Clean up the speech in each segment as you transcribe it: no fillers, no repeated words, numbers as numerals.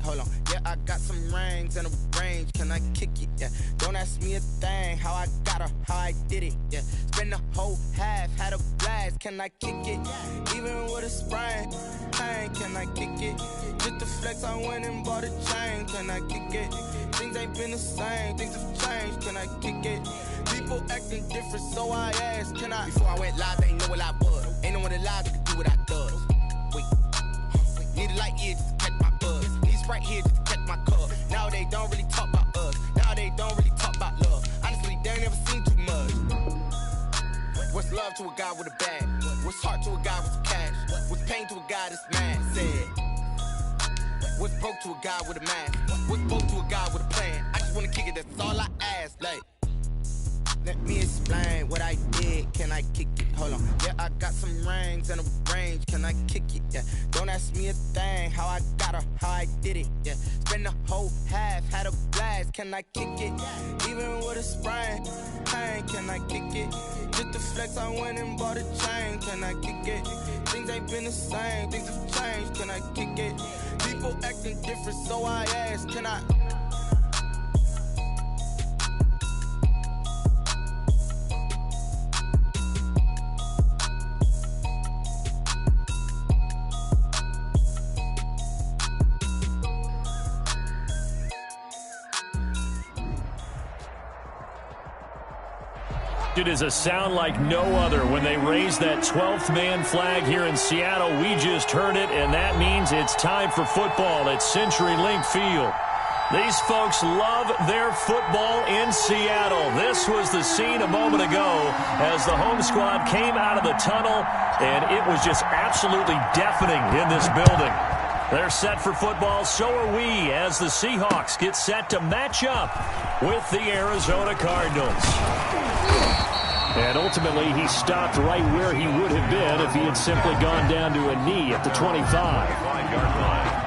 Hold on. Yeah, I got some rings and a range. Can I kick it? Yeah. Don't ask me a thing. How I got her, how I did it. Yeah. Spend the whole half, had a blast. Can I kick it? Even with a sprain, pain. Can I kick it? Just the flex, I went and bought a chain. Can I kick it? Things ain't been the same. Things have changed. Can I kick it? People acting different, so I asked, can I? Before I went live, they ain't know what I was. Ain't no one alive that could do what I does. Wait. Need a light here just to catch my buzz. Need Sprite here just to catch my cup. Now they don't really talk about us. Now they don't really talk about love. Honestly, they ain't never seen too much. What's love to a guy with a bag? What's heart to a guy with some cash? What's pain to a guy that's mad? Said. What's broke to a guy with a mask? What's broke to a guy with a plan? I just wanna kick it, that's all I ask. Like, let me explain what I did. Can I kick it? Hold on. Yeah, I got some rings and a range. Can I kick it? Yeah. Don't ask me a thing. How I got her, how I did it. Yeah. Spend the whole half, had a blast. Can I kick it? Even with a sprain, pain. Can I kick it? Just the flex, I went and bought a chain. Can I kick it? Things ain't been the same. Things have changed. Can I kick it? People acting different, so I ask, can I? It is a sound like no other when they raise that 12th man flag here in Seattle. We just heard it, and that means it's time for football at CenturyLink Field. These folks love their football in Seattle. This was the scene a moment ago as the home squad came out of the tunnel, and it was just absolutely deafening in this building. They're set for football, so are we, as the Seahawks get set to match up with the Arizona Cardinals. And ultimately, he stopped right where he would have been if he had simply gone down to a knee at the 25-yard line.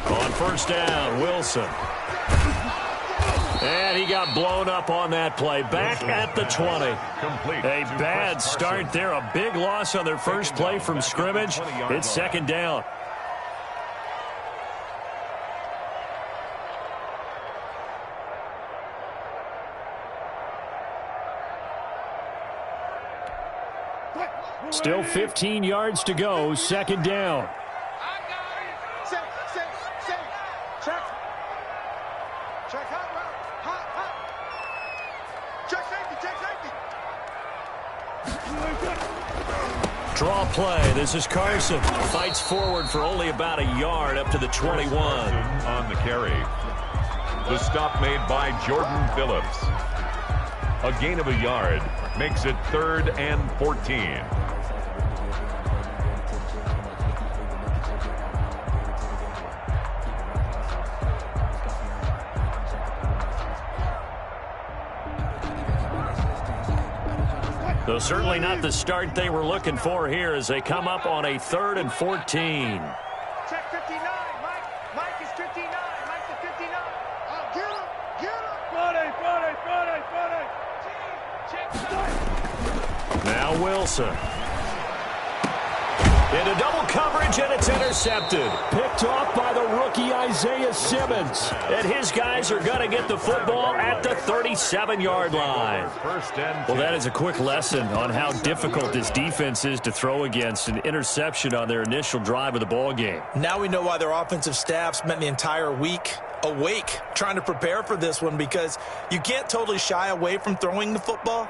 On first down, Wilson. And he got blown up on that play. Back at the 20. A bad start there. A big loss on their first play from scrimmage. It's second down. Still 15 yards to go. Second down. Draw play. This is Carson. Fights forward for only about a yard up to the 21. On the carry. The stop made by Jordan Phillips. A gain of a yard makes it 3rd and 14. So certainly not the start they were looking for here as they come up on a 3rd and 14. Check 59. Mike is 59. Mike is 59. Oh, get him. Get him. Check. Now Wilson. Into double coverage, and it's intercepted. Picked off by the rookie Isaiah Simmons. And his guys are going to get the football at the 37-yard line. Well, that is a quick lesson on how difficult this defense is to throw against. An interception on their initial drive of the ball game. Now we know why their offensive staff spent the entire week awake trying to prepare for this one, because you can't totally shy away from throwing the football.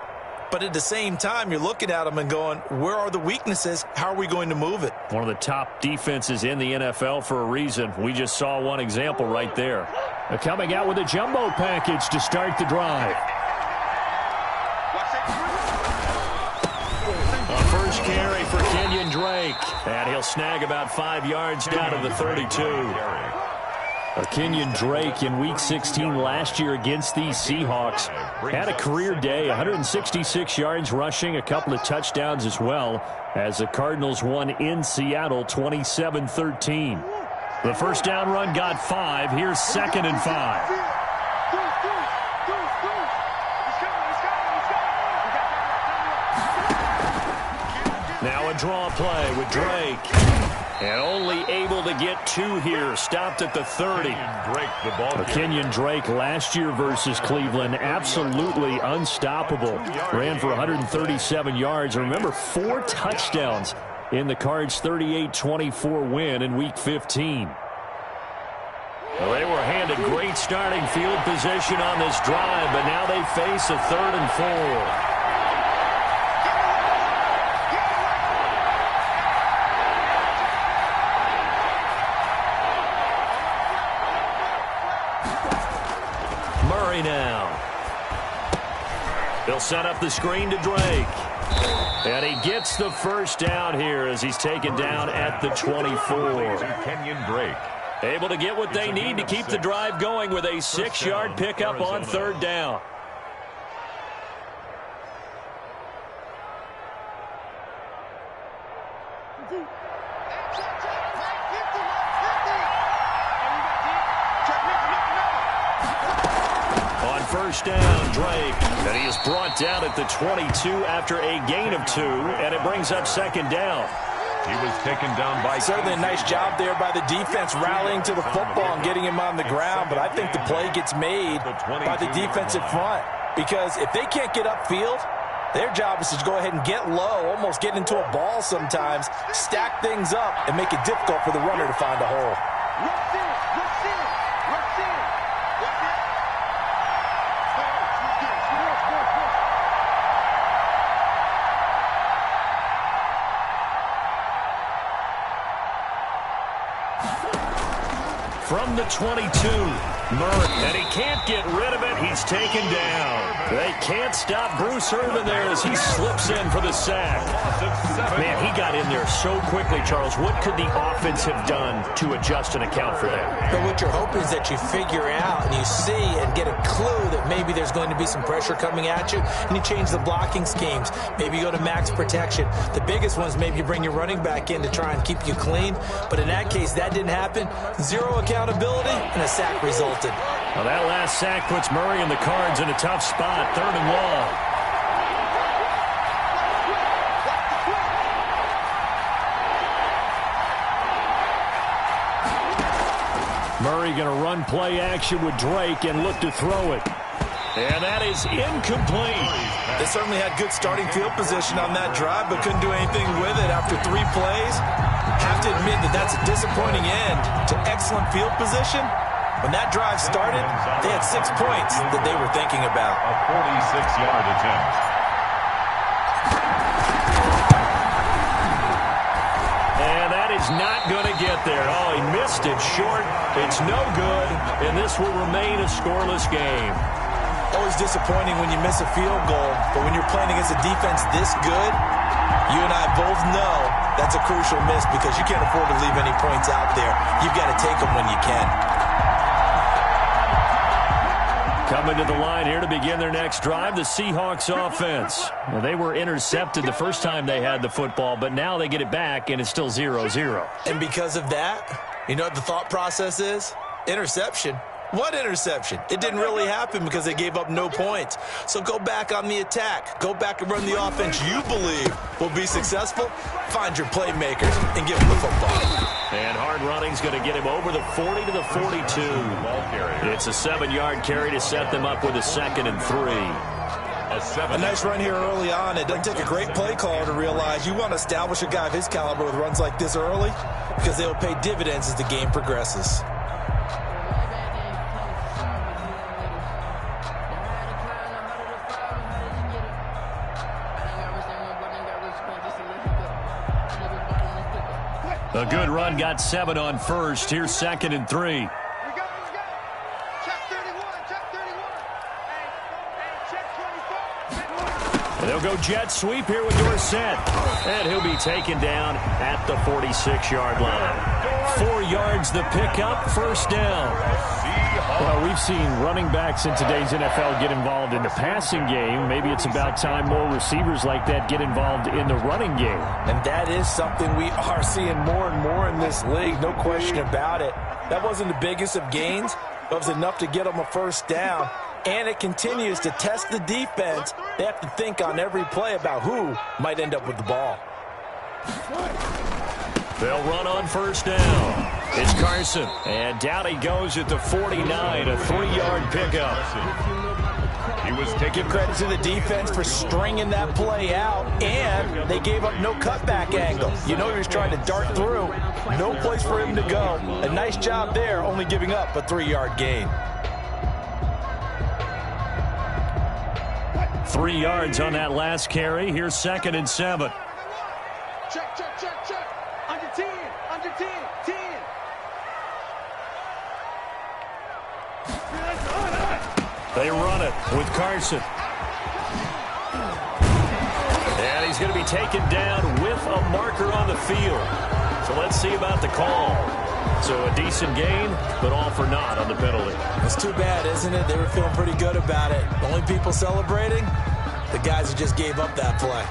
But at the same time, you're looking at them and going, where are the weaknesses? How are we going to move it? One of the top defenses in the NFL for a reason. We just saw one example right there. They're coming out with a jumbo package to start the drive. A first carry for Kenyon Drake. And he'll snag about 5 yards down to the 32. Kenyon Drake in Week 16 last year against these Seahawks had a career day, 166 yards rushing, a couple of touchdowns as well, as the Cardinals won in Seattle 27-13. The first down run got 5. Here's 2nd and 5. Now a draw play with Drake. And only able to get 2 here. Stopped at the 30. Kenyon Drake last year versus Cleveland, absolutely unstoppable. Ran for 137 yards. Remember, 4 touchdowns in the Cards' 38-24 win in Week 15. Well, they were handed great starting field position on this drive, but now they face a 3rd and 4. Now they'll set up the screen to Drake, and he gets the first down here as he's taken down at the 24. Kenyon Drake able to get what they need to keep the drive going with a 6-yard pickup on 3rd down. First down, Drake, and he is brought down at the 22 after a gain of 2, and it brings up 2nd down. He was taken down by... Certainly a nice job there by the defense rallying to the football and getting him on the ground, but I think the play gets made by the defensive front, because if they can't get upfield, their job is to go ahead and get low, almost get into a ball sometimes, stack things up, and make it difficult for the runner to find a hole. From the 22, Murray, and he can't get rid of it. He's taken down. They can't stop Bruce Irvin there as he slips in for the sack. Man, he got in there so quickly, Charles. What could the offense have done to adjust and account for that? But what you're hoping is that you figure out and you see and get a clue that maybe there's going to be some pressure coming at you, and you change the blocking schemes. Maybe you go to max protection. The biggest one is maybe you bring your running back in to try and keep you clean. But in that case, that didn't happen. 0 accountability, and a sack resulted. Well, that last sack puts Murray and the Cards in a tough spot. 3rd and long. Murray going to run play action with Drake and look to throw it. And that is incomplete. They certainly had good starting field position on that drive, but couldn't do anything with it after 3 plays. Have to admit that that's a disappointing end to excellent field position. When that drive started, they had 6 points that they were thinking about. A 46-yard attempt. And that is not going to get there. Oh, he missed it short. It's no good, and this will remain a scoreless game. Always disappointing when you miss a field goal, but when you're playing against a defense this good, you and I both know that's a crucial miss because you can't afford to leave any points out there. You've got to take them when you can. Coming to the line here to begin their next drive, the Seahawks offense. Well, they were intercepted the first time they had the football, but now they get it back, and it's still 0-0. And because of that, you know what the thought process is? Interception. What interception? It didn't really happen because they gave up no points. So go back on the attack. Go back and run the offense you believe will be successful. Find your playmakers and give them the football. And hard running's going to get him over the 40 to the 42. It's a 7-yard carry to set them up with a 2nd and 3. A nice run here early on. It doesn't take a great play caller to realize you want to establish a guy of his caliber with runs like this early because they'll pay dividends as the game progresses. A good run, got 7 on first. Here's 2nd and 3. Check 31, check 31. Hey, check They'll go jet sweep here with Dorsett. And he'll be taken down at the 46-yard line. 4 yards the pickup, first down. Well, we've seen running backs in today's NFL get involved in the passing game. Maybe it's about time more receivers like that get involved in the running game. And that is something we are seeing more and more in this league, no question about it. That wasn't the biggest of gains, but it was enough to get them a first down. And it continues to test the defense. They have to think on every play about who might end up with the ball. They'll run on first down. It's Carson. And down he goes at the 49, a 3-yard pickup. He was taking Give credit to the defense for stringing that play out, and they gave up no cutback angle. You know he was trying to dart through. No place for him to go. A nice job there, only giving up a 3-yard gain. 3 yards on that last carry. Here's 2nd and 7. Check, check, check, check. Under 10, under 10, 10. They run it with Carson. And he's going to be taken down with a marker on the field. So let's see about the call. So a decent gain, but all for naught on the penalty. It's too bad, isn't it? They were feeling pretty good about it. The only people celebrating, the guys who just gave up that play.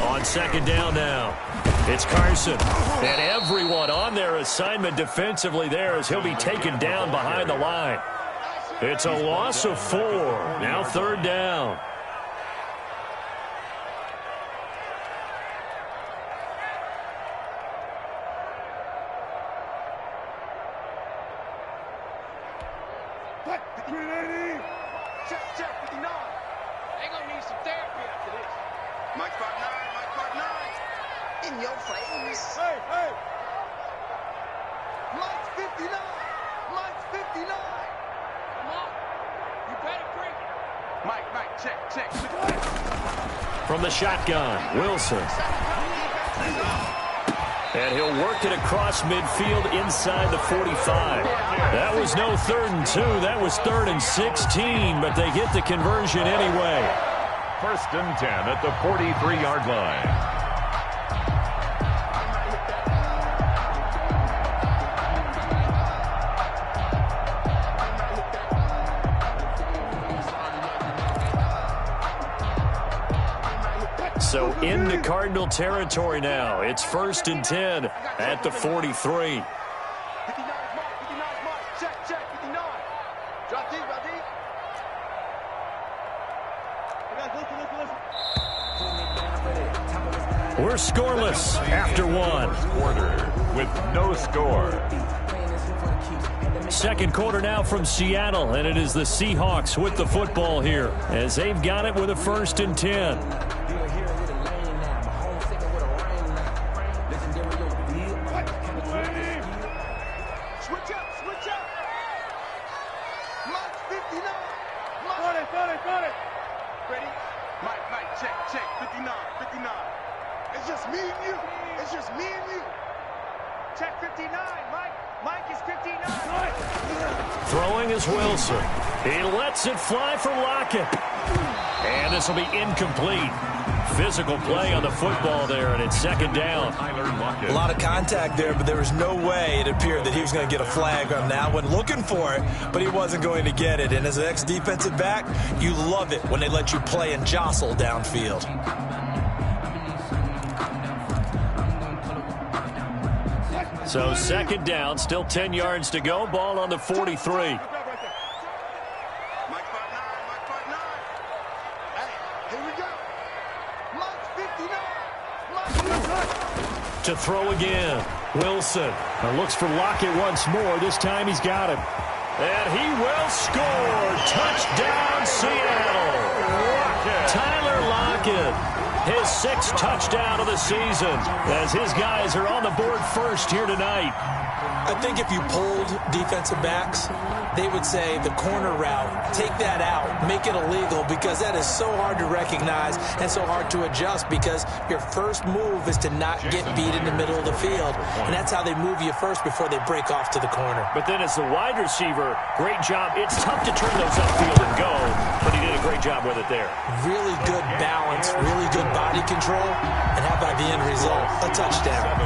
On 2nd down now, it's Carson. And everyone on their assignment defensively there as he'll be taken down behind the line. It's a loss of 4. Now 3rd down. Check, check, 59. They gonna need some therapy after this. Mike part 9, Mike part 9. In your face. Hey, hey. Mike's 59. Mike's 59. Come on. You better bring it. Mike, check, check. From the shotgun, Wilson. And he'll work it across midfield inside the 45. That was no 3rd and 2. That was 3rd and 16, but they get the conversion anyway. 1st and 10 at the 43-yard line. So into Cardinal territory now. It's 1st and 10 at the 43. 59 is Mike, 59 is Mike. Check, check, 59. Drop deep, drop deep. Listen. We're scoreless after 1. Quarter with no score. 2nd quarter now from Seattle, and it is the Seahawks with the football here as they've got it with a 1st and 10. It's just me and you. It's just me and you. Check 59, Mike. Mike is 59. Throwing is Wilson. He lets it fly for Lockett. And this will be incomplete. Physical play on the football there, and it's 2nd down. A lot of contact there, but there was no way it appeared that he was going to get a flag on that one. Looking for it, but he wasn't going to get it. And as an ex-defensive back, you love it when they let you play and jostle downfield. So 2nd down, still 10 yards to go. Ball on the 43. To throw again, Wilson. Looks for Lockett once more. This time he's got him. And he will score. Touchdown, Seattle. Tyler Lockett his 6th touchdown of the season, as his guys are on the board first here tonight. I think if you polled defensive backs, they would say the corner route, take that out, make it illegal, because that is so hard to recognize and so hard to adjust, because your first move is to not get beat in the middle of the field, and that's how they move you first before they break off to the corner. But then as the wide receiver, great job. It's tough to turn those upfield and go, but he did a great job with it there. Really good balance, really good body control, and how about the end result? A touchdown.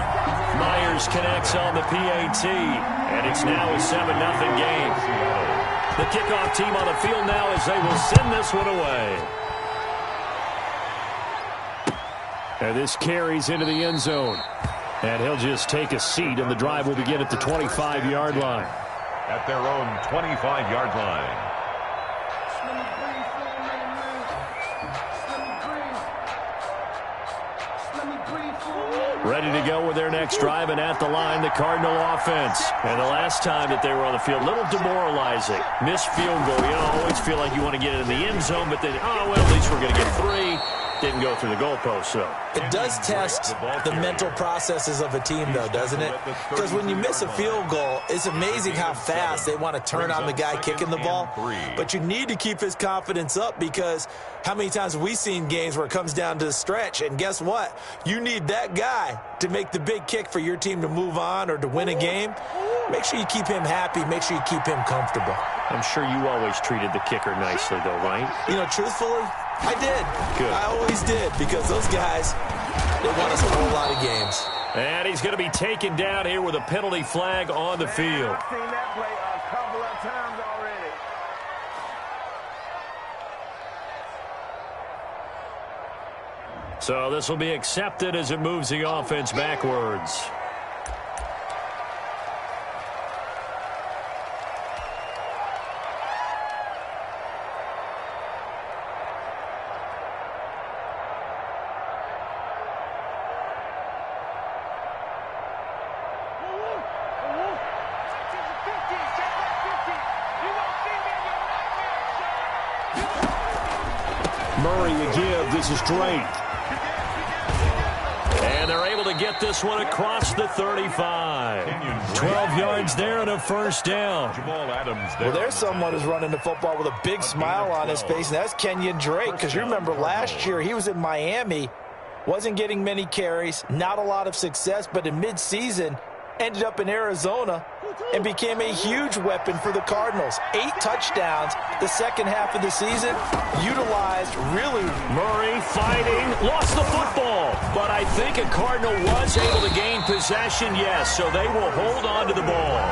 Myers connects on the PAT, and it's now a 7-0 game. The kickoff team on the field now as they will send this one away. And this carries into the end zone. And he'll just take a seat, and the drive will begin at the 25-yard line. At their own 25-yard line. Ready to go with their next drive, and at the line, the Cardinal offense. And the last time that they were on the field, a little demoralizing. Missed field goal. You don't always feel like you want to get it in the end zone, but then, oh, well, at least we're going to get 3. Didn't go through the goalpost, so. It does test the mental processes of a team, though, doesn't it? Because when you miss a field goal, it's amazing how fast they want to turn on the guy kicking the ball. But you need to keep his confidence up, because how many times have we seen games where it comes down to the stretch? And guess what? You need that guy to make the big kick for your team to move on or to win a game. Make sure you keep him happy. Make sure you keep him comfortable. I'm sure you always treated the kicker nicely, though, right? You know, truthfully, I did. Good. I always did, because those guys, they won us a whole lot of games. And he's going to be taken down here with a penalty flag on the field. I've seen that play a couple of times already. So this will be accepted as it moves the offense backwards. Murray a give. This is Drake. And they're able to get this one across the 35. 12 yards there and a first down. Well, there's someone who's running the football with a big smile on his face, and that's Kenyon Drake, because you remember last year he was in Miami, wasn't getting many carries, not a lot of success, but in midseason ended up in Arizona and became a huge weapon for the Cardinals. 8 touchdowns the second half of the season, utilized really. Murray fighting, lost the football, but I think a Cardinal was able to gain possession, yes, so they will hold on to the ball.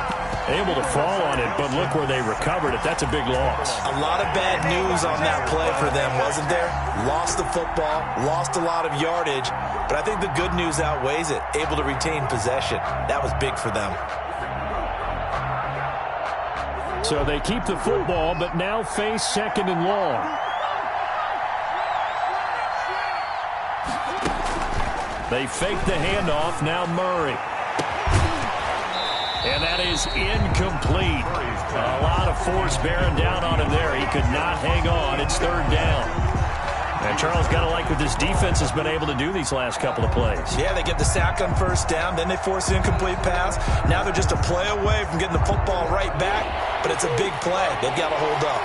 Able to fall on it, but look where they recovered it. That's a big loss. A lot of bad news on that play for them, wasn't there? Lost the football, lost a lot of yardage, but I think the good news outweighs it. Able to retain possession. That was big for them. So they keep the football, but now face 2nd and long. They fake the handoff. Now Murray. And that is incomplete. A lot of force bearing down on him there. He could not hang on. It's 3rd down. And Charles got to like what this defense has been able to do these last couple of plays. Yeah, they get the sack on 1st down, then they force an incomplete pass. Now they're just a play away from getting the football right back, but it's a big play. They've got to hold up.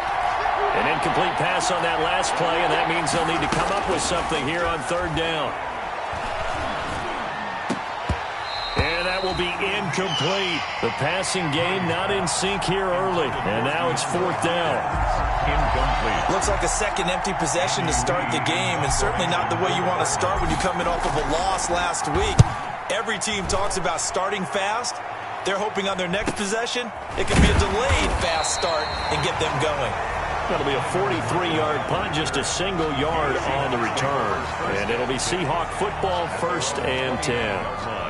An incomplete pass on that last play, and that means they'll need to come up with something here on 3rd down. And that will be incomplete. The passing game not in sync here early, and now it's 4th down. Incomplete. Looks like a second empty possession to start the game, and certainly not the way you want to start when you're coming off of a loss last week. Every team talks about starting fast. They're hoping on their next possession, it can be a delayed fast start and get them going. That'll be a 43-yard punt, just a single yard on the return. And it'll be Seahawk football, 1st and 10.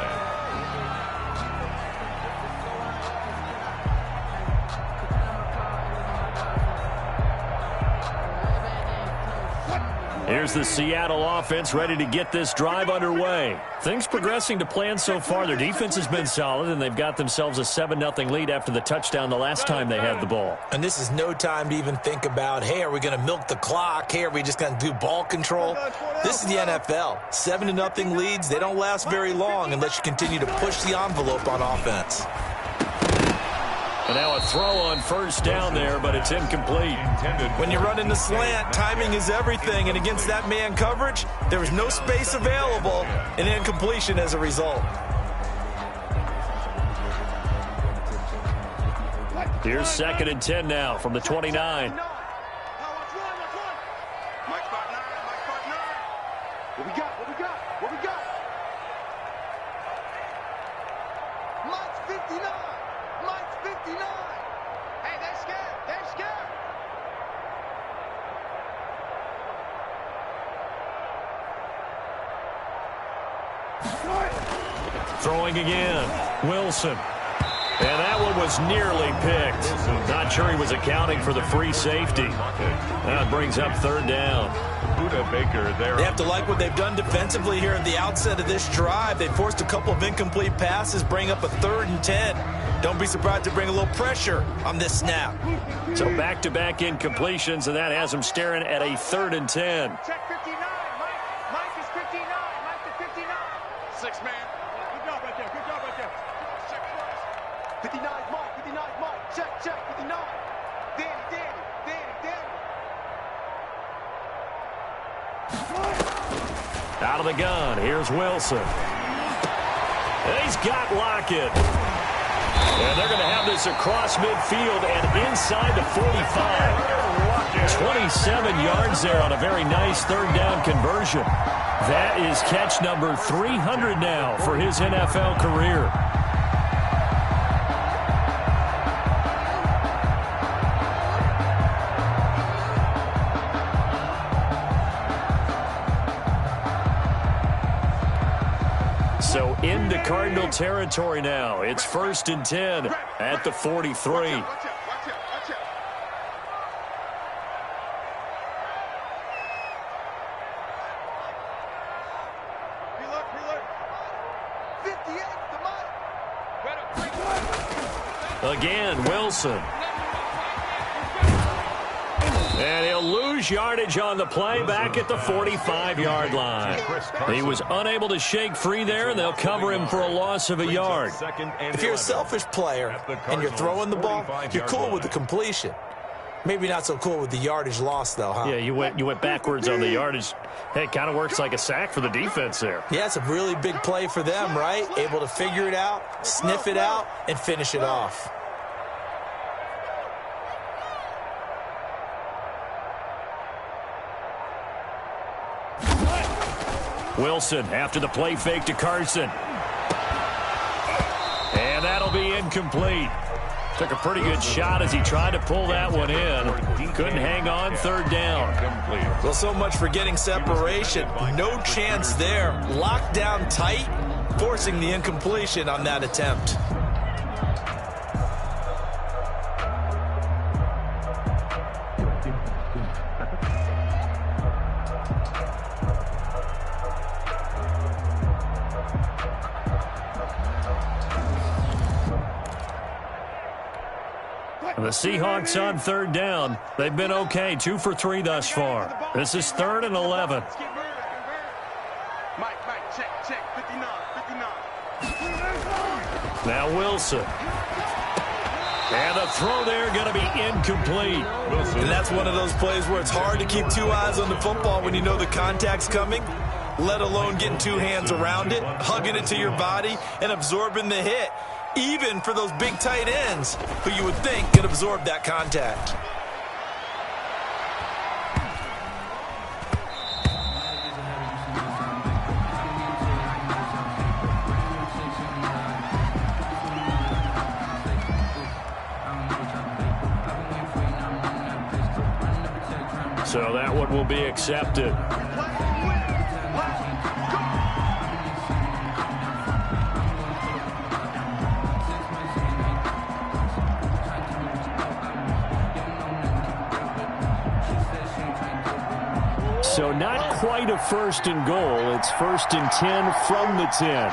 Here's the Seattle offense ready to get this drive underway. Things progressing to plan so far. Their defense has been solid, and they've got themselves a 7-0 lead after the touchdown the last time they had the ball. And this is no time to even think about, hey, are we going to milk the clock? Hey, are we just going to do ball control? This is the NFL. 7-0 leads, they don't last very long unless you continue to push the envelope on offense. And now a throw on first down there, but it's incomplete. When you run in the slant, timing is everything. And against that man coverage, there was no space available, and incompletion as a result. Here's 2nd and 10 now from the 29. Mike spot 9, Mike spot 9. What we got? What we got? What we got? Mike's 59. Mike's 59. Hey, they're scared. They're scared. Throwing again. Wilson. And that one was nearly picked. Not sure he was accounting for the free safety. That brings up 3rd down. Budda Baker there. They have to like what they've done defensively here at the outset of this drive. They forced a couple of incomplete passes, bring up a 3rd and 10. Don't be surprised to bring a little pressure on this snap. So back-to-back incompletions, and that has them staring at a 3rd and 10. Check 59. Mike is 59. Mike is 59. 6 man. Good job right there. Good job right there. Check first. 59 Mike. 59 Mike. Check, check. 59. Danny. Out of the gun, here's Wilson. He's got Lockett. And they're going to have this across midfield and inside the 45. 27 yards there on a very nice 3rd down conversion. That is catch number 300 now for his NFL career. So into Cardinal territory now. It's 1st and 10 at the 43. Watch out. Reload. 58 to Mike. Again, Wilson. And he'll lose yardage on the play back at the 45-yard line. He was unable to shake free there, and they'll cover him for a loss of a yard. If you're a selfish player and you're throwing the ball, you're cool with the completion. Maybe not so cool with the yardage loss, though, huh? Yeah, you went backwards on the yardage. Hey, it kind of works like a sack for the defense there. Yeah, it's a really big play for them, right? Able to figure it out, sniff it out, and finish it off. Wilson after the play fake to Carson. And that'll be incomplete. Took a pretty good shot as he tried to pull that one in. Couldn't hang on, 3rd down. Well, so much for getting separation. No chance there. Locked down tight, forcing the incompletion on that attempt. The Seahawks on 3rd down. They've been okay, 2 for 3 thus far. This is 3rd and 11. Mike, check, 59. Now Wilson. And the throw there going to be incomplete. And that's one of those plays where it's hard to keep 2 eyes on the football when you know the contact's coming, let alone getting 2 hands around it, hugging it to your body, and absorbing the hit. Even for those big tight ends who you would think could absorb that contact. So that one will be accepted. So not quite a first and goal. It's first and 10 from the 10.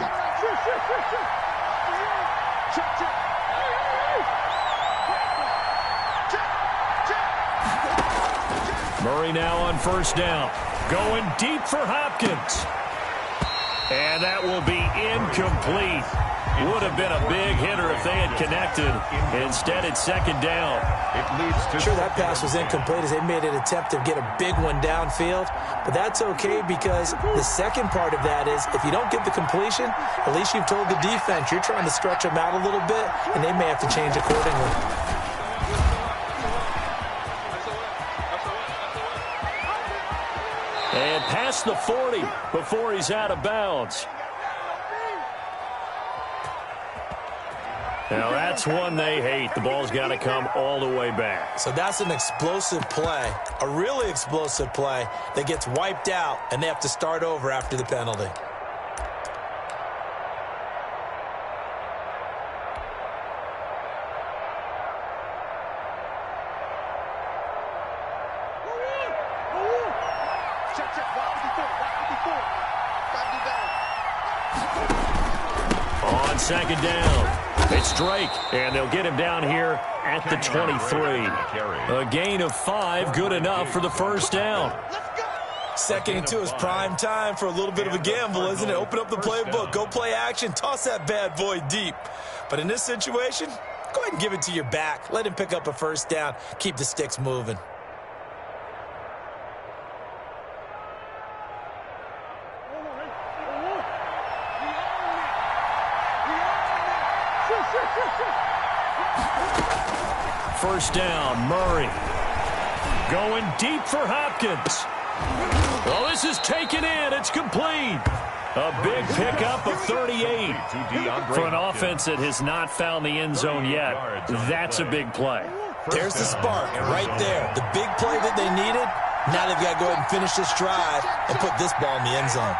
Murray now on first down. Going deep for Hopkins. And that will be incomplete. Would have been a big hitter if they had connected. Instead, it's second down. It leads to sure, that pass was incomplete as they made an attempt to get a big one downfield. But that's okay because the second part of that is if you don't get the completion, at least you've told the defense you're trying to stretch them out a little bit, and they may have to change accordingly. And past the 40 before he's out of bounds. Now, that's one they hate. The ball's got to come all the way back. So that's an explosive play, a really explosive play that gets wiped out, and they have to start over after the penalty. On second down. It's Drake, and they'll get him down here at the 23. A gain of 5, good enough for the first down. Second and 2 is prime time for a little bit of a gamble, isn't it? Open up the playbook, go play action, toss that bad boy deep. But in this situation, go ahead and give it to your back. Let him pick up a first down, keep the sticks moving. First down, Murray. Going deep for Hopkins. Well, this is taken in. It's complete. A big pickup of 38. For an offense that has not found the end zone yet, that's a big play. There's the spark right there. The big play that they needed. Now they've got to go ahead and finish this drive and put this ball in the end zone.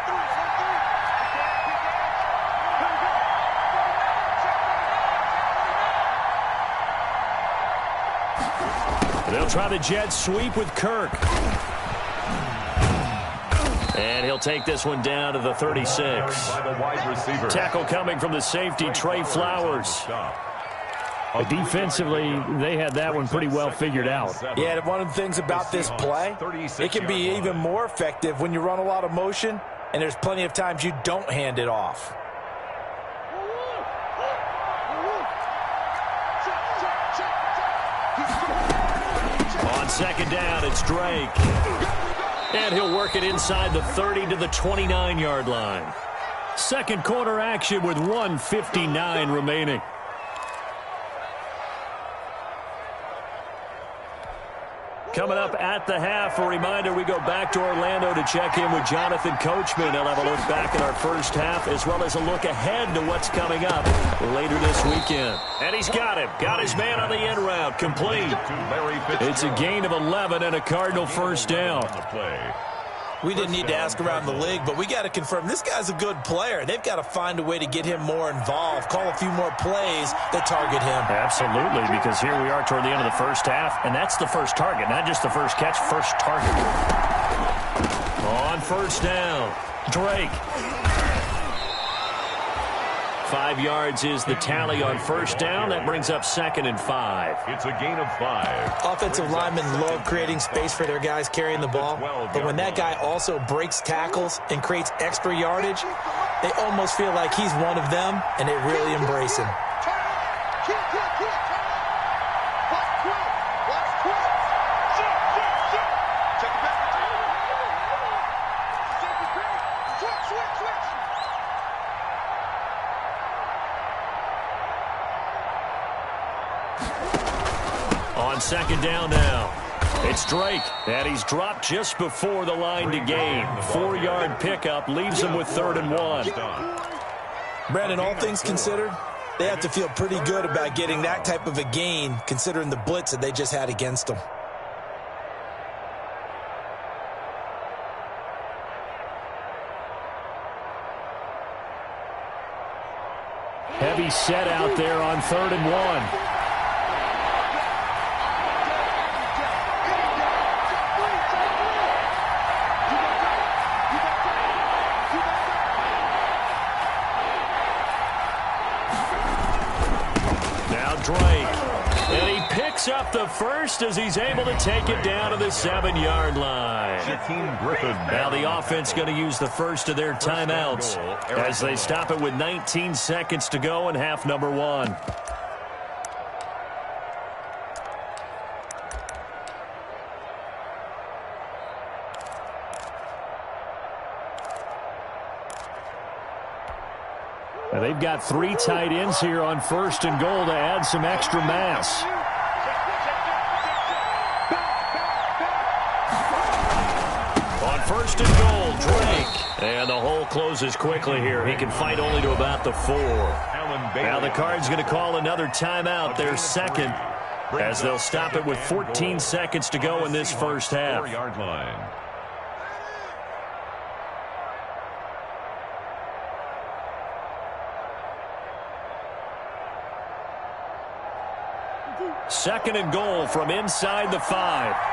They'll try the jet sweep with Kirk. And he'll take this one down to the 36. Tackle coming from the safety, Trey Flowers. Defensively, they had that one pretty well figured out. Yeah, one of the things about this play, it can be even more effective when you run a lot of motion, and there's plenty of times you don't hand it off. On second down, it's Drake. And he'll work it inside the 30 to the 29-yard line. Second quarter action with 1:59 remaining. Coming up at the half, a reminder, we go back to Orlando to check in with Jonathan Coachman. He'll have a look back at our first half as well as a look ahead to what's coming up later this weekend. And he's got him. Got his man on the end route. Complete. It's a gain of 11 and a Cardinal first down. We didn't need to ask around the league, but we got to confirm this guy's a good player. They've got to find a way to get him more involved, call a few more plays that target him. Absolutely, because here we are toward the end of the first half, and that's the first target, not just the first catch, first target. On first down, Drake. 5 yards is the tally on first down. That brings up second and 5. It's a gain of 5. Offensive linemen love creating space for their guys carrying the ball. But when that guy also breaks tackles and creates extra yardage, they almost feel like he's one of them, and they really embrace him. On second down now, it's Drake, and he's dropped just before the line to gain. 4-yard pickup leaves him with 3rd and 1. Brandon, all things considered, they have to feel pretty good about getting that type of a gain considering the blitz that they just had against them. Heavy set out there on 3rd and 1. Drake. And he picks up the first as he's able to take it down to the 7-yard line. Shaquem Griffin. Now the offense going to use the first of their timeouts as they stop it with 19 seconds to go in half number 1. And they've got 3 tight ends here on 1st and goal to add some extra mass. On 1st and goal, Drake. And the hole closes quickly here. He can fight only to about the 4. Now the Cards going to call another timeout, their second, as they'll stop it with 14 seconds to go in this first half. 4-yard line. Second and goal from inside the 5.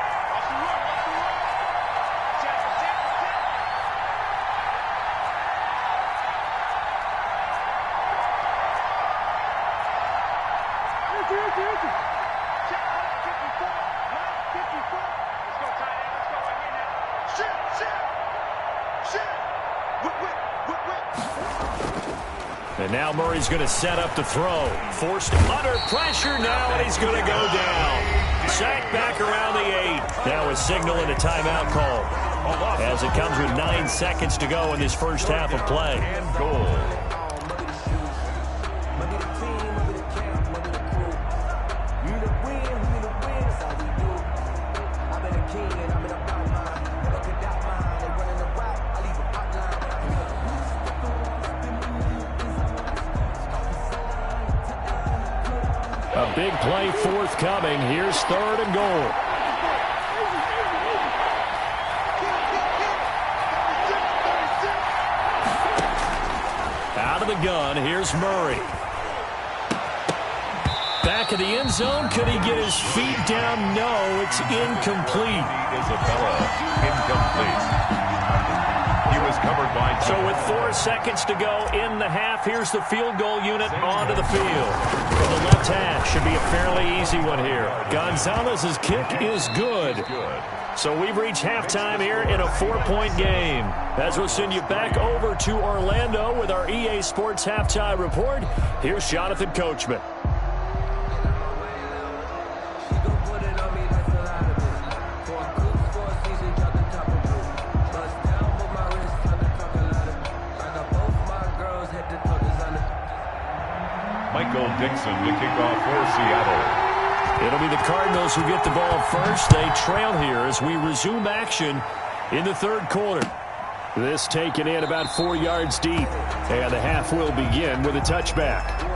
And now Murray's going to set up the throw. Forced under pressure now, and he's going to go down. Sacked back around the 8. Now a signal and a timeout call as it comes with 9 seconds to go in this first half of play. And goal. A big play forthcoming. Here's 3rd and goal. Out of the gun, here's Murray. Back of the end zone. Could he get his feet down? No, it's incomplete. Isabella, incomplete. He was covered by... So with 4 seconds to go in the half, here's the field goal unit onto the field. From the left half, should be a fairly easy one here. Gonzalez's kick is good. So we've reached halftime here in a 4-point game. As we'll send you back over to Orlando with our EA Sports Halftime Report, here's Jonathan Coachman. Michael Dixon to kick off for Seattle. It'll be the Cardinals who get the ball first. They trail here as we resume action in the 3rd quarter. This taken in about 4 yards deep. And the half will begin with a touchback.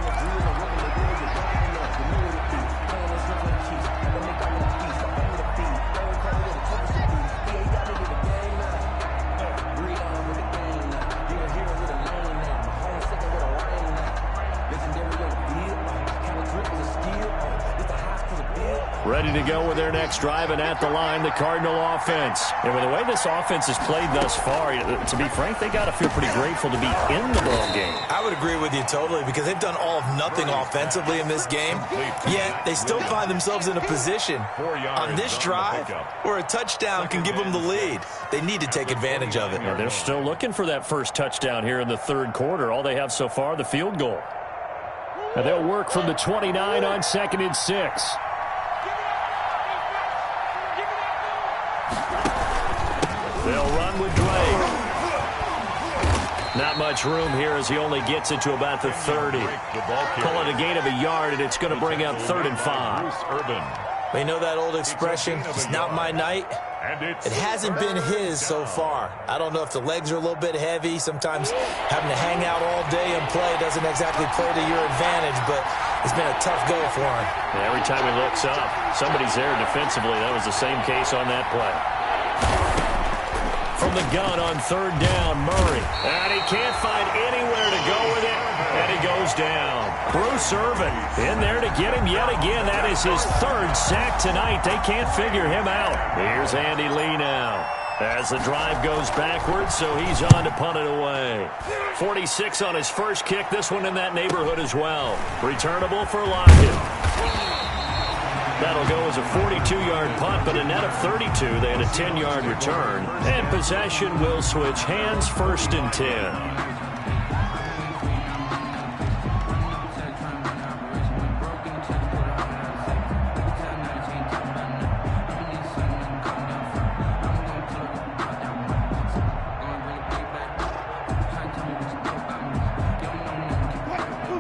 Ready to go with their next drive, and at the line, the Cardinal offense. And with the way this offense has played thus far, to be frank, they got to feel pretty grateful to be in the ball game. I would agree with you totally because they've done all of nothing offensively in this game, yet they still find themselves in a position on this drive where a touchdown can give them the lead. They need to take advantage of it. Yeah, they're still looking for that first touchdown here in the 3rd quarter. All they have so far, the field goal. And they'll work from the 29 on 2nd and 6. They'll run with Drake. Not much room here as he only gets it to about the 30. Call it a gain of a yard, and it's going to bring up 3rd and 5. They know that old expression, it's not my night. It hasn't been his so far. I don't know if the legs are a little bit heavy. Sometimes having to hang out all day and play doesn't exactly play to your advantage, but it's been a tough go for him. And every time he looks up, somebody's there defensively. That was the same case on that play. From the gun on 3rd down, Murray. And he can't find anywhere to go with it, and he goes down. Bruce Irvin in there to get him yet again. That is his 3rd sack tonight. They can't figure him out. Here's Andy Lee now. As the drive goes backwards, so he's on to punt it away. 46 on his first kick. This one in that neighborhood as well. Returnable for Lockett. That'll go as a 42-yard punt, but a net of 32. They had a 10-yard return. And possession will switch hands, 1st and 10.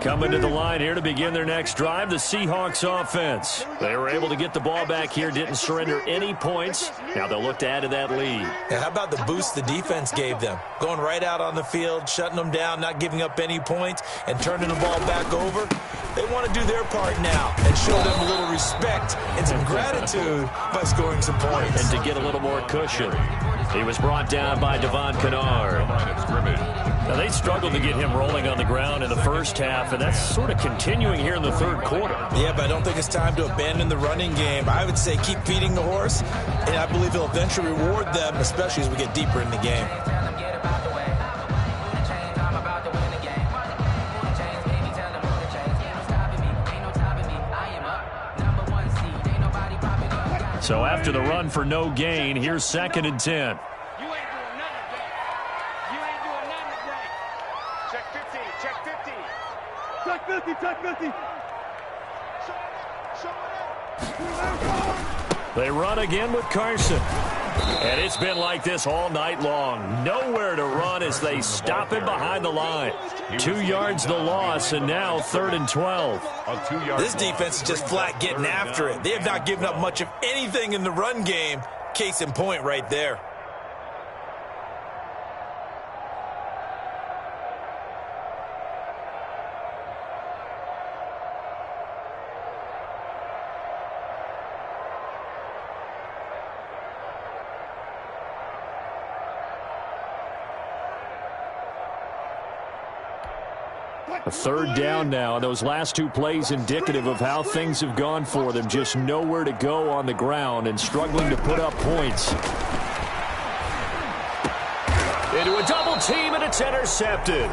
Coming to the line here to begin their next drive, the Seahawks offense. They were able to get the ball back here, didn't surrender any points. Now they'll look to add to that lead. Yeah, how about the boost the defense gave them? Going right out on the field, shutting them down, not giving up any points, and turning the ball back over. They want to do their part now and show them a little respect and some gratitude by scoring some points. And to get a little more cushion. He was brought down by Devon Kennard. Now, they struggled to get him rolling on the ground in the first half, and that's sort of continuing here in the third quarter. Yeah, but I don't think it's time to abandon the running game. I would say keep feeding the horse, and I believe he'll eventually reward them, especially as we get deeper in the game. So after the run for no gain, here's 2nd and 10. They run again with Carson. And it's been like this all night long. Nowhere to run as they stop him behind the line. 2 yards the loss, and now 3rd and 12. This defense is just flat getting after it. They have not given up much of anything in the run game. Case in point right there. A 3rd down now, and those last 2 plays indicative of how things have gone for them. Just nowhere to go on the ground and struggling to put up points. Into a double team, and it's intercepted.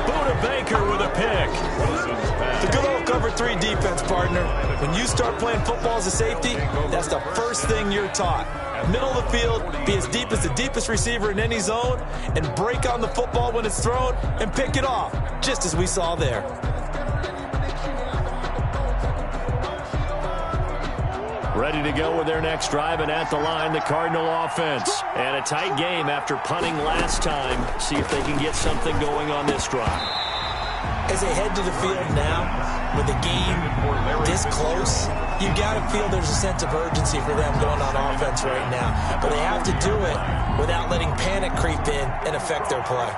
Budda Baker with a pick. The good old cover 3 defense, partner. When you start playing football as a safety, that's the first thing you're taught. Middle of the field, be as deep as the deepest receiver in any zone, and break on the football when it's thrown and pick it off, just as we saw there. Ready to go with their next drive, and at the line, the Cardinal offense. And a tight game after punting last time. See if they can get something going on this drive. As they head to the field now, with the game this close, you got to feel there's a sense of urgency for them going on offense right now. But they have to do it without letting panic creep in and affect their play.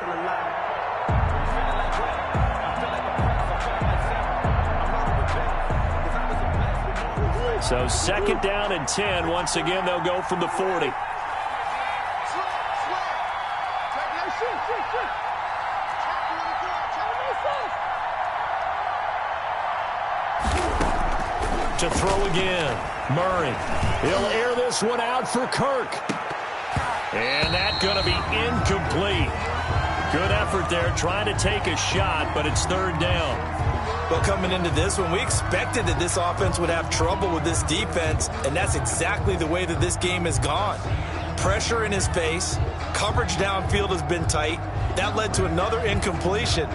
So 2nd down and 10. Once again, they'll go from the 40. To throw again. Murray. He'll air this one out for Kirk. And that's going to be incomplete. Good effort there trying to take a shot, but it's 3rd down. Well, coming into this one, we expected that this offense would have trouble with this defense, and that's exactly the way that this game has gone. Pressure in his face, coverage downfield has been tight. That led to another incompletion.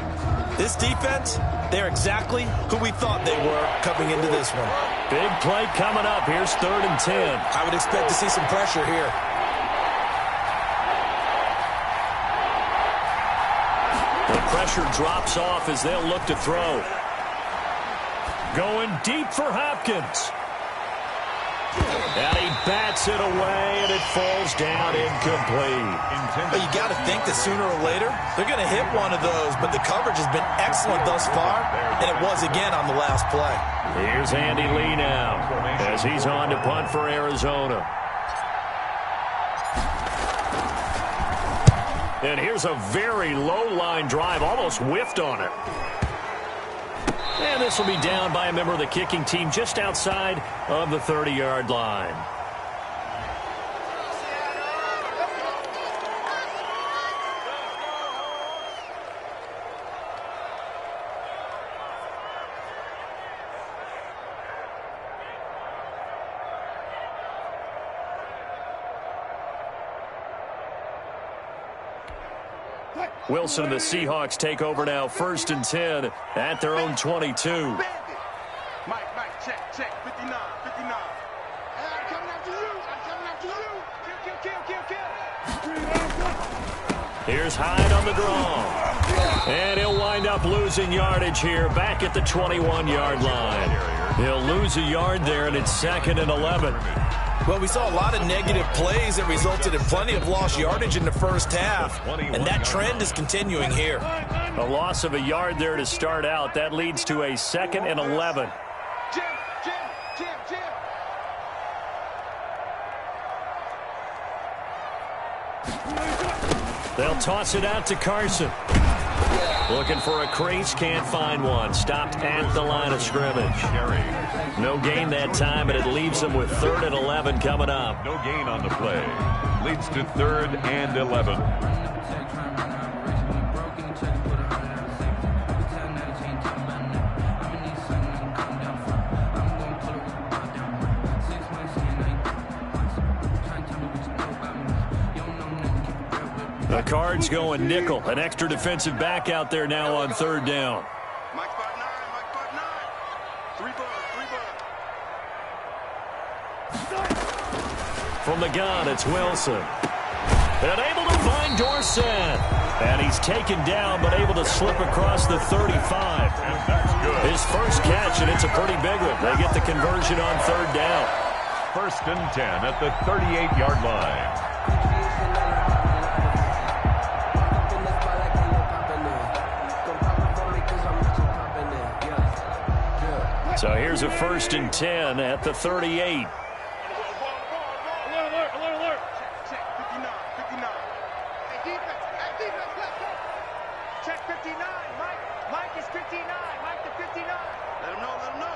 This defense, they're exactly who we thought they were coming into this one. Big play coming up. Here's 3rd and 10. I would expect to see some pressure here. The pressure drops off as they'll look to throw. Going deep for Hopkins. And he bats it away, and it falls down incomplete. But you got to think that sooner or later, they're going to hit one of those, but the coverage has been excellent thus far, and it was again on the last play. Here's Andy Lee now, as he's on to punt for Arizona. And here's a very low-line drive, almost whiffed on it. And this will be down by a member of the kicking team just outside of the 30-yard line. Wilson and the Seahawks take over now, 1st and 10 at their own 22. Mike, check, 59, 59. Hey, I'm coming after you. Kill. Here's Hyde on the draw. And he'll wind up losing yardage here back at the 21-yard line. He'll lose a yard there, and it's 2nd and 11. Well, we saw a lot of negative plays that resulted in plenty of lost yardage in the first half, and that trend is continuing here. A loss of a yard there to start out. That leads to a 2nd and 11. Jim. They'll toss it out to Carson. Looking for a crease, can't find one. Stopped at the line of scrimmage. No gain that time, and it leaves them with 3rd and 11 coming up. No gain on the play. Leads to 3rd and 11. The Cards going nickel. An extra defensive back out there now on 3rd down. Mike spot 9. 3 bug. From the gun, it's Wilson. And able to find Dorsett. And he's taken down, but able to slip across the 35. And that's good. His first catch, and it's a pretty big one. They get the conversion on 3rd down. 1st and 10 at the 38-yard line. So here's a 1st and 10 at the 38. Alert. Check, 59. Hey, defense, let's go. Check 59. Mike is 59. Mike to 59. Let him know.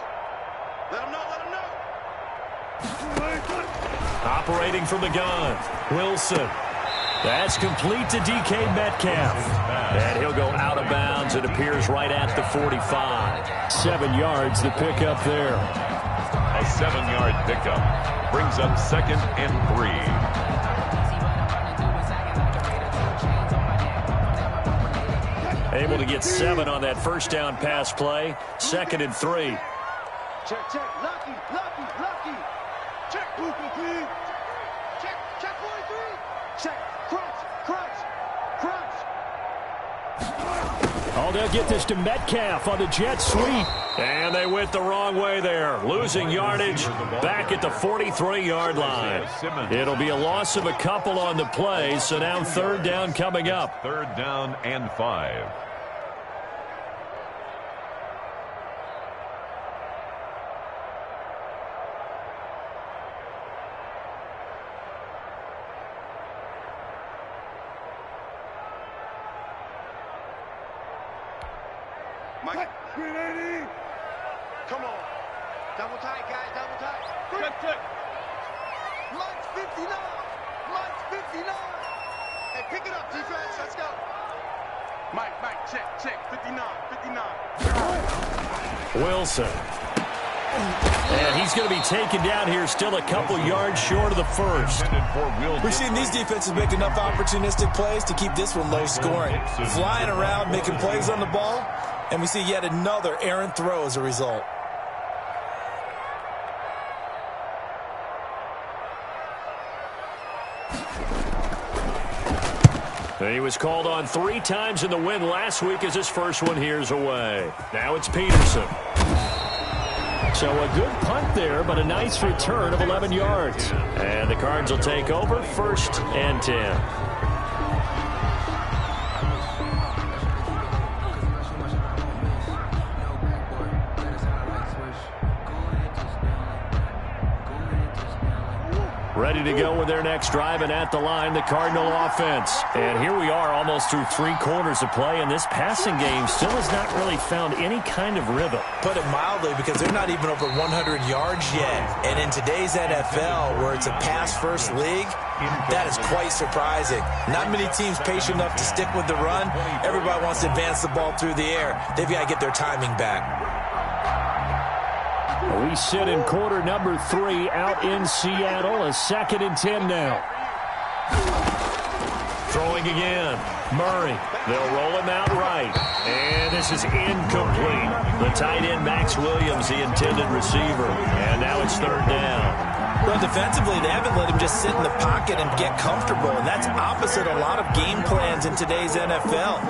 Operating from the gun, Wilson. That's complete to DK Metcalf. And he'll go out of bounds. It appears right at the 45. 7 yards to pick up there. A 7-yard pickup brings up 2nd and 3. Able to get 7 on that first down pass play. 2nd and 3. Check. Lucky. Check, please. Check 43. Check. Crunch. Oh, they'll get this to Metcalf on the jet sweep. And they went the wrong way there. Losing yardage back at the 43-yard line. It'll be a loss of a couple on the play, so now 3rd down coming up. 3rd down and 5. Mike. 380. Come on. Double tight, guys. Check. Mike's 59. Hey, pick it up, defense. Let's go. Mike, check. 59. Wilson. And he's going to be taken down here, still a couple yards short of the first. We've seen these defenses make enough opportunistic plays to keep this one low scoring. Flying around, making plays on the ball, and we see yet another errant throw as a result. He was called on 3 times in the win last week as his first one here's away. Now it's Peterson. So a good punt there, but a nice return of 11 yards. And the Cards will take over 1st and 10. Ready to go with their next drive, and at the line, the Cardinal offense. And here we are almost through 3 quarters of play, and this passing game still has not really found any kind of rhythm. Put it mildly, because they're not even over 100 yards yet. And in today's NFL, where it's a pass-first league, that is quite surprising. Not many teams patient enough to stick with the run. Everybody wants to advance the ball through the air. They've got to get their timing back. We sit in quarter number 3 out in Seattle. A 2nd and 10 now. Throwing again. Murray. They'll roll him out right. And this is incomplete. The tight end, Max Williams, the intended receiver. And now it's third down. Well, defensively, they haven't let him just sit in the pocket and get comfortable, and that's opposite a lot of game plans in today's NFL.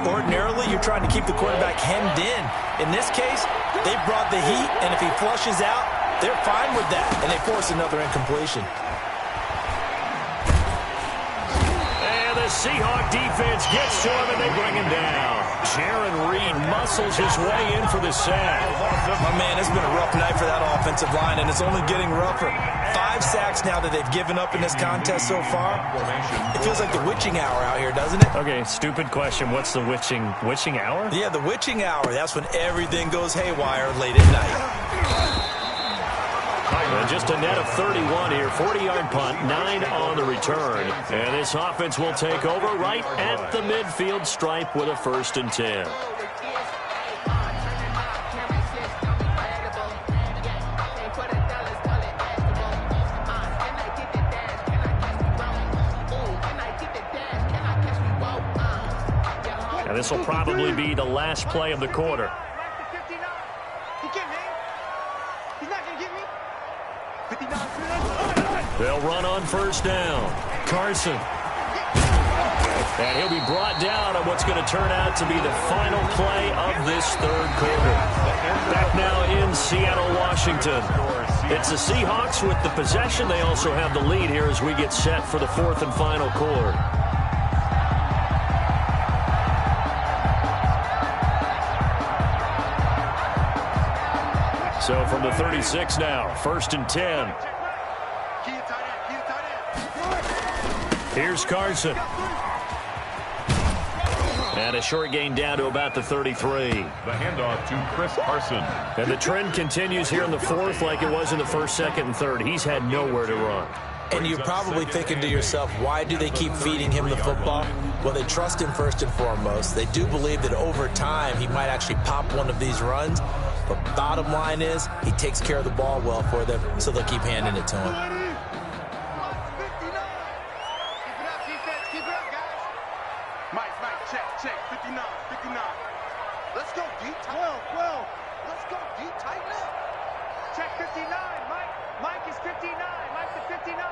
Ordinarily, you're trying to keep the quarterback hemmed in. In this case, they brought the heat, and if he flushes out, they're fine with that, and they force another incompletion. And the Seahawk defense gets to him, and they bring him down. Jaron Reed muscles his way in for the sack. My man, it's been a rough night for that offensive line, and it's only getting rougher. 5 sacks now that they've given up in this contest so far. It feels like the witching hour out here, doesn't it? Okay, stupid question. What's the witching hour? Yeah, the witching hour. That's when everything goes haywire late at night. Just a net of 31 here. 40-yard punt, 9 on the return. And this offense will take over right at the midfield stripe with a 1st and 10. And this will probably be the last play of the quarter. They'll run on 1st down. Carson. And he'll be brought down on what's going to turn out to be the final play of this 3rd quarter. Back now in Seattle, Washington. It's the Seahawks with the possession. They also have the lead here as we get set for the 4th and final quarter. So from the 36 now, 1st and 10. Here's Carson. And a short gain down to about the 33. The handoff to Chris Carson. And the trend continues here in the 4th like it was in the 1st, 2nd, and 3rd. He's had nowhere to run. And you're probably thinking to yourself, why do they keep feeding him the football? Well, they trust him first and foremost. They do believe that over time he might actually pop one of these runs. But bottom line is he takes care of the ball well for them, so they'll keep handing it to him. Check, 59. Let's go deep. 12. Let's go deep. Tighten up. Check 59. Mike is 59. Mike to 59.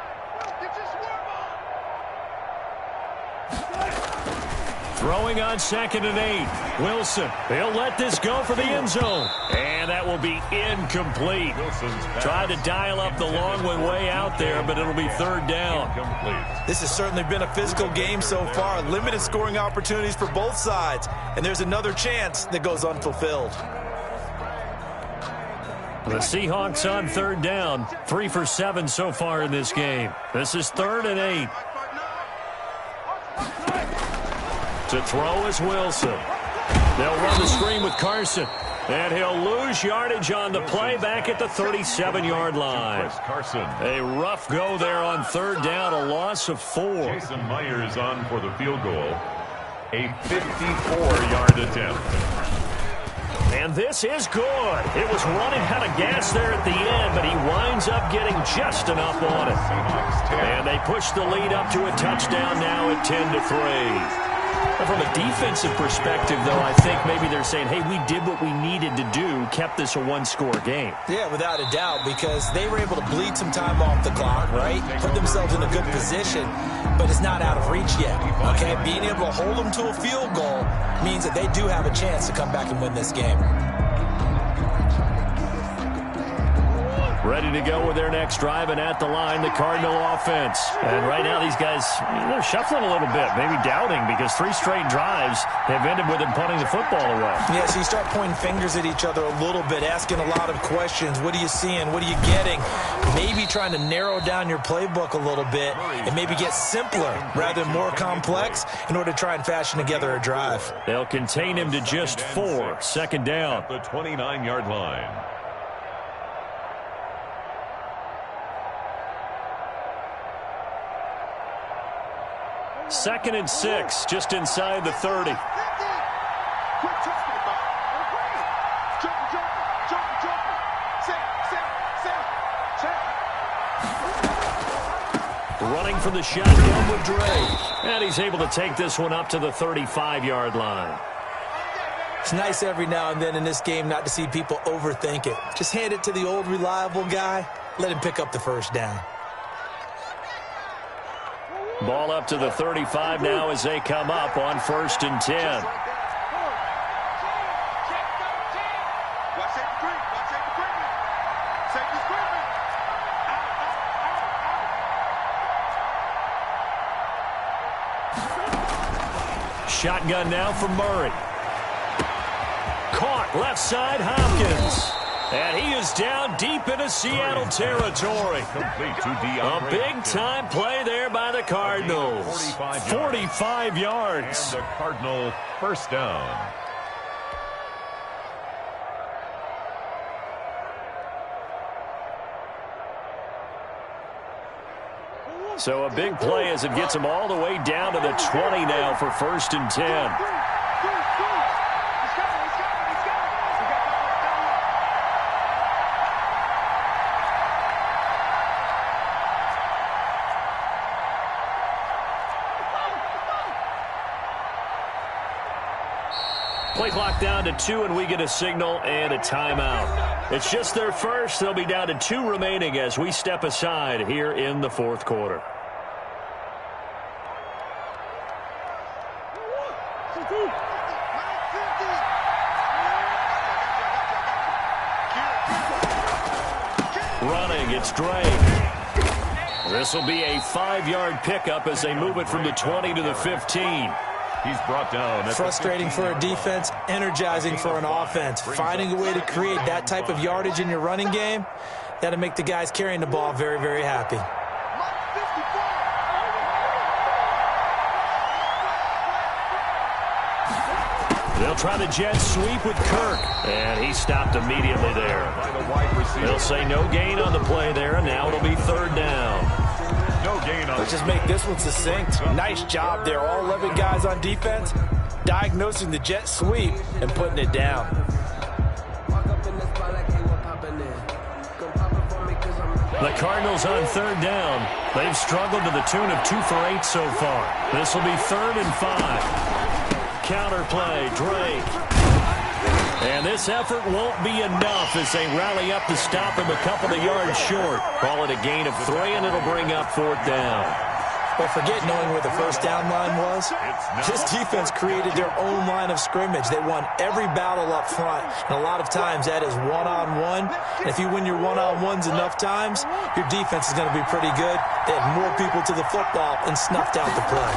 Get your swarm on. Throwing on 2nd and 8. Wilson. They'll let this go for the end zone. And that will be incomplete. Tried to dial up the long way out there, but it'll be 3rd down. This has certainly been a physical game so far. Limited scoring opportunities for both sides. And there's another chance that goes unfulfilled. The Seahawks on 3rd down. 3 for 7 so far in this game. This is 3rd and 8. To throw is Wilson. They'll run the screen with Carson. And he'll lose yardage on the play back at the 37-yard line. Chris Carson. A rough go there on 3rd down, a loss of 4. Jason Myers on for the field goal. A 54-yard attempt. And this is good. It was running out of gas there at the end, but he winds up getting just enough on it. And they push the lead up to a touchdown now at 10-3. From a defensive perspective, though, I think maybe they're saying, hey, we did what we needed to do, kept this a 1-score game. Yeah, without a doubt, because they were able to bleed some time off the clock, right? Put themselves in a good position, but it's not out of reach yet, okay? Being able to hold them to a field goal means that they do have a chance to come back and win this game. Ready to go with their next drive, and at the line, the Cardinal offense. And right now, these guys, they're shuffling a little bit, maybe doubting, because 3 straight drives have ended with them punting the football away. Yeah, so you start pointing fingers at each other a little bit, asking a lot of questions. What are you seeing? What are you getting? Maybe trying to narrow down your playbook a little bit and maybe get simpler rather than more complex in order to try and fashion together a drive. They'll contain him to just 4. 2nd down. The 29-yard line. 2nd and 6, just inside the 30. Running from the shotgun with Drake. And he's able to take this one up to the 35-yard line. It's nice every now and then in this game not to see people overthink it. Just hand it to the old reliable guy. Let him pick up the first down. Ball up to the 35 now as they come up on 1st and 10. Shotgun now for Murray. Caught left side Hopkins. And he is down deep into Seattle territory. A big-time play there by the Cardinals. 45 yards. And the Cardinal first down. So a big play as it gets him all the way down to the 20 now for 1st and 10. Play clock down to 2, and we get a signal and a timeout. It's just their first. They'll be down to 2 remaining as we step aside here in the 4th quarter. Running, it's Drake. This will be a 5-yard pickup as they move it from the 20 to the 15. He's brought down. Frustrating for a defense, energizing for an offense. Finding a way to create that type of yardage in your running game, that'll make the guys carrying the ball very, very happy. They'll try the jet sweep with Kirk, and he stopped immediately there. They'll say no gain on the play there, and now it'll be 3rd down. No gain on. Let's just make this one succinct. Nice job there. All 11 guys on defense diagnosing the jet sweep and putting it down. The Cardinals on 3rd down. They've struggled to the tune of 2 for 8 so far. This will be 3rd and 5. Counter play, Drake. And this effort won't be enough as they rally up to stop him a couple of yards short. Call it a gain of 3, and it'll bring up 4th down. But forget knowing where the first down line was. This defense created their own line of scrimmage. They won every battle up front, and a lot of times that is one-on-one. And if you win your one-on-ones enough times, your defense is going to be pretty good. They had more people to the football and snuffed out the play.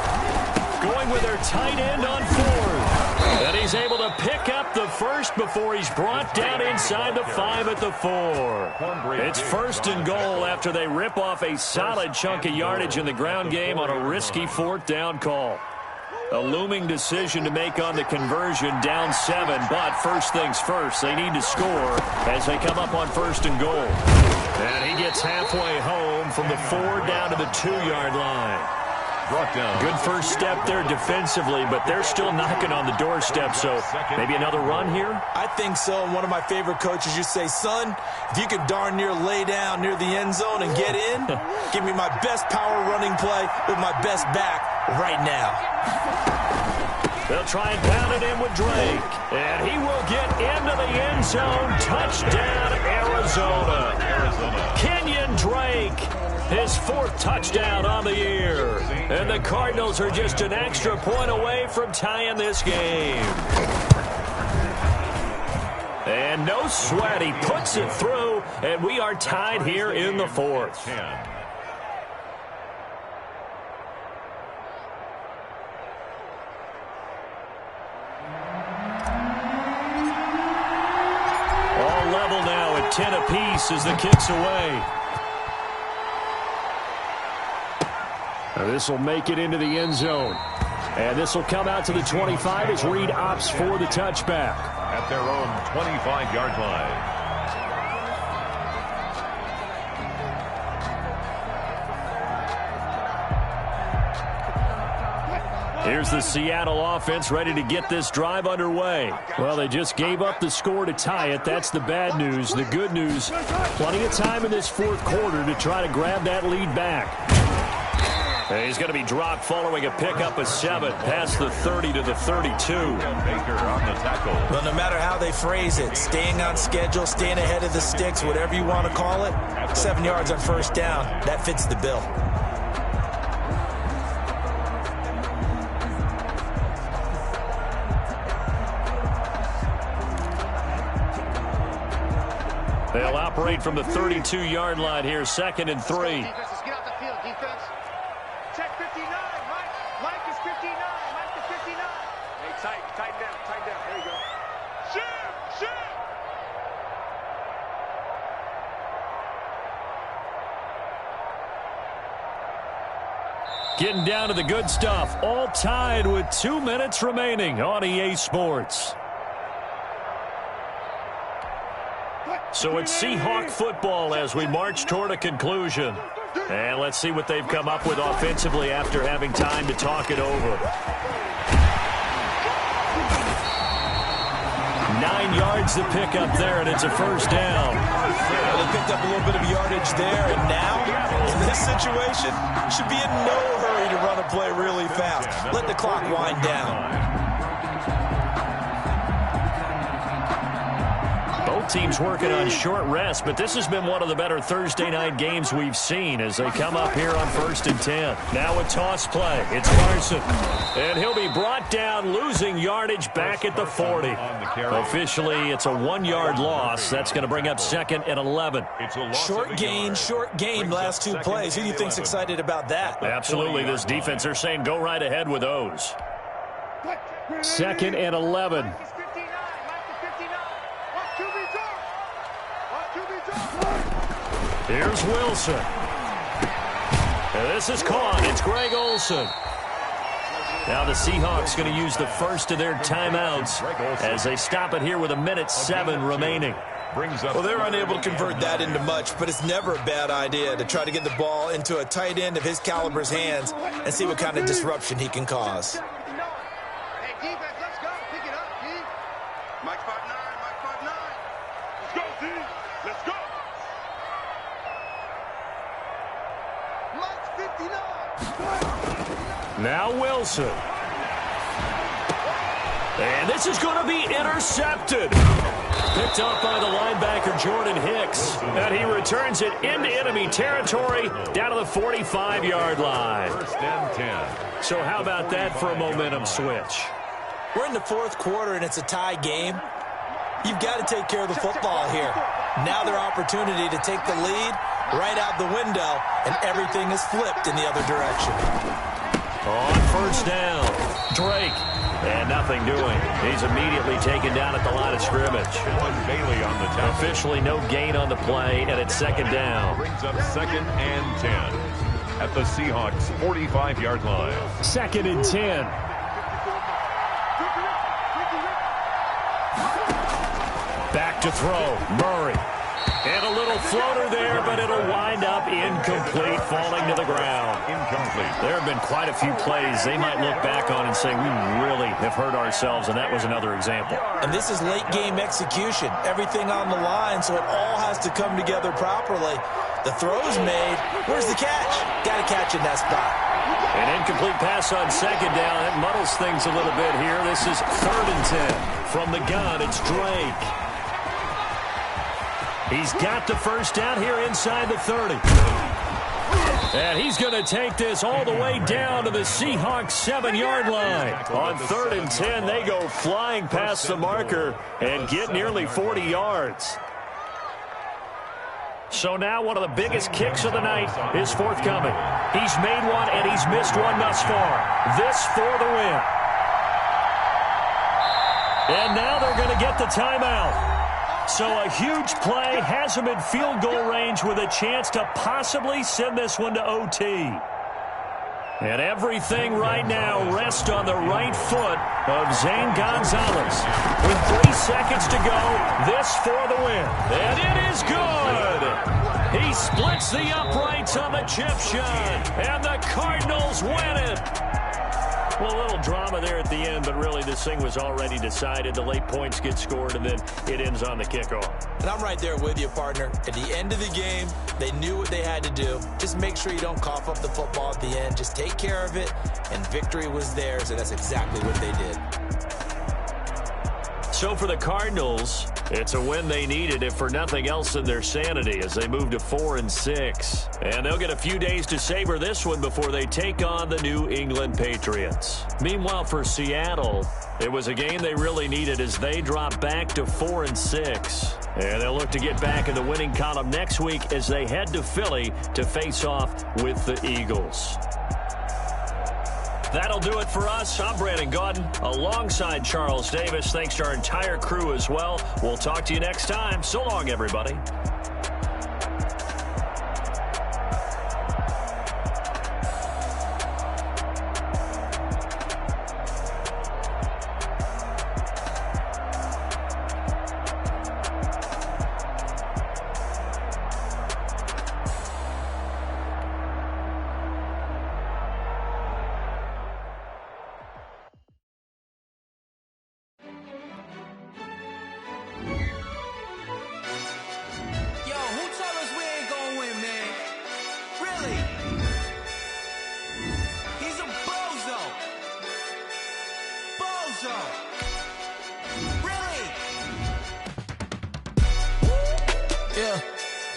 Going with their tight end on 4th. And he's able to pick up the first before he's brought down inside the 5 at the 4. It's 1st and goal after they rip off a solid chunk of yardage in the ground game on a risky 4th down call. A looming decision to make on the conversion, down 7, but first things first, they need to score as they come up on 1st and goal. And he gets halfway home from the 4 down to the 2-yard line. Brought down. Good first step there defensively, but they're still knocking on the doorstep, so maybe another run here? I think so. And one of my favorite coaches used to say, son, if you can darn near lay down near the end zone and get in, give me my best power running play with my best back right now. They'll try and pound it in with Drake, and he will get into the end zone. Touchdown, Arizona. Kenyon Drake, his 4th touchdown on the year. And the Cardinals are just an extra point away from tying this game. And no sweat, he puts it through, and we are tied here in the 4th. All level now at 10 apiece as the kick's away. This will make it into the end zone. And this will come out to the 25 as Reed opts for the touchback. At their own 25-yard line. Here's the Seattle offense ready to get this drive underway. Well, they just gave up the score to tie it. That's the bad news. The good news, plenty of time in this 4th quarter to try to grab that lead back. He's going to be dropped following a pickup of 7 past the 30 to the 32. Baker on the tackle. Well, no matter how they phrase it, staying on schedule, staying ahead of the sticks, whatever you want to call it, 7 yards on first down, that fits the bill. They'll operate from the 32-yard line here, 2nd and 3. Defense, let's get out the field, defense. Check 59, Mike. Mike is 59. Mike is 59. Hey, tighten down. There you go. Shoot! Getting down to the good stuff. All tied with 2 minutes remaining on EA Sports. So it's Seahawk football as we march toward a conclusion. And let's see what they've come up with offensively after having time to talk it over. 9 yards to pick up there, and it's a first down. Well, they picked up a little bit of yardage there, and now, in this situation, should be in no hurry to run a play really fast. Let the clock wind down. Both teams working on short rest, but this has been one of the better Thursday night games we've seen as they come up here on 1st and 10. Now a toss play. It's Carson. And he'll be brought down, losing yardage back at the 40. Officially, it's a 1-yard loss. That's going to bring up 2nd and 11. Short gain, last 2 plays. Who do you think's excited about that? Absolutely. This defense, they're saying go right ahead with those. 2nd and 11. Mike is 59. Mike is 59. Watch QB drop. Here's Wilson. And this is caught. It's Greg Olsen. Now the Seahawks going to use the first of their timeouts as they stop it here with 1:07 remaining. Well, they're unable to convert that into much, but it's never a bad idea to try to get the ball into a tight end of his caliber's hands and see what kind of disruption he can cause. Hey, defense, let's go. Pick it up, D. Mike 5'9", Mike 5'9". Let's go, D. Let's go. Mike's 59. Now Wilson. And this is going to be intercepted. Picked up by the linebacker, Jordan Hicks. And he returns it into enemy territory down to the 45-yard line. 1st and 10. So how about that for a momentum switch? We're in the 4th quarter, and it's a tie game. You've got to take care of the football here. Now their opportunity to take the lead right out the window, and everything is flipped in the other direction. On 1st down, Drake. And nothing doing. He's immediately taken down at the line of scrimmage. Bailey on the tackle. Officially no gain on the play, and it's 2nd down. Brings up 2nd and 10 at the Seahawks 45-yard line. 2nd and 10. Back to throw. Murray. And a little floater there, but it'll wind up incomplete, falling to the ground. Incomplete. There have been quite a few plays they might look back on and say, we really have hurt ourselves, and that was another example. And this is late game execution. Everything on the line, so it all has to come together properly. The throw's made. Where's the catch? Got to catch in that spot. An incomplete pass on 2nd down. That muddles things a little bit here. This is 3rd and 10. From the gun, it's Drake. He's got the first down here inside the 30. And he's going to take this all the way down to the Seahawks 7-yard line. On 3rd and 10, they go flying past the marker and get nearly 40 yards. So now one of the biggest kicks of the night is forthcoming. He's made one and he's missed one thus far. This for the win. And now they're going to get the timeout. So a huge play has him in field goal range with a chance to possibly send this one to OT. And everything right now rests on the right foot of Zane Gonzalez. With 3 seconds to go, this for the win. And it is good. He splits the uprights on the chip shot. And the Cardinals win it. Well, a little drama there at the end, but really this thing was already decided. The late points get scored, and then it ends on the kickoff. And I'm right there with you, partner. At the end of the game, they knew what they had to do. Just make sure you don't cough up the football at the end. Just take care of it, and victory was theirs, and that's exactly what they did. So for the Cardinals, it's a win they needed, if for nothing else than their sanity, as they move to 4-6. And they'll get a few days to savor this one before they take on the New England Patriots. Meanwhile, for Seattle, it was a game they really needed as they drop back to 4-6. And they'll look to get back in the winning column next week as they head to Philly to face off with the Eagles. That'll do it for us. I'm Brandon Gaudin alongside Charles Davis. Thanks to our entire crew as well. We'll talk to you next time. So long, everybody.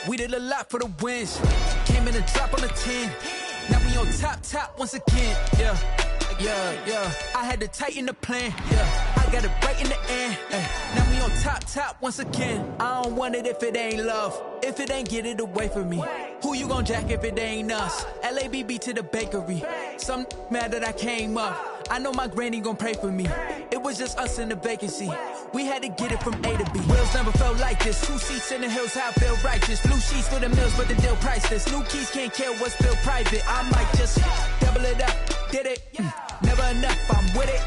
We did a lot for the wins. Came in and drop on the 10. Now we on top once again. Yeah. I had to tighten the plan. Yeah. I got it right in the end. Now we on top once again. I don't want it if it ain't love. If it ain't, get it away from me. Who you gon' jack if it ain't us? LABB to the bakery. Some mad that I came up. I know my granny gon' pray for me. It was just us in the vacancy. We had to get it from A to B. Wheels never felt like this. 2 seats in the hills, how I feel righteous. Blue sheets for the mills, but the deal priceless. New keys can't kill what's still private. I might just double it up. Did it? Never enough, I'm with it.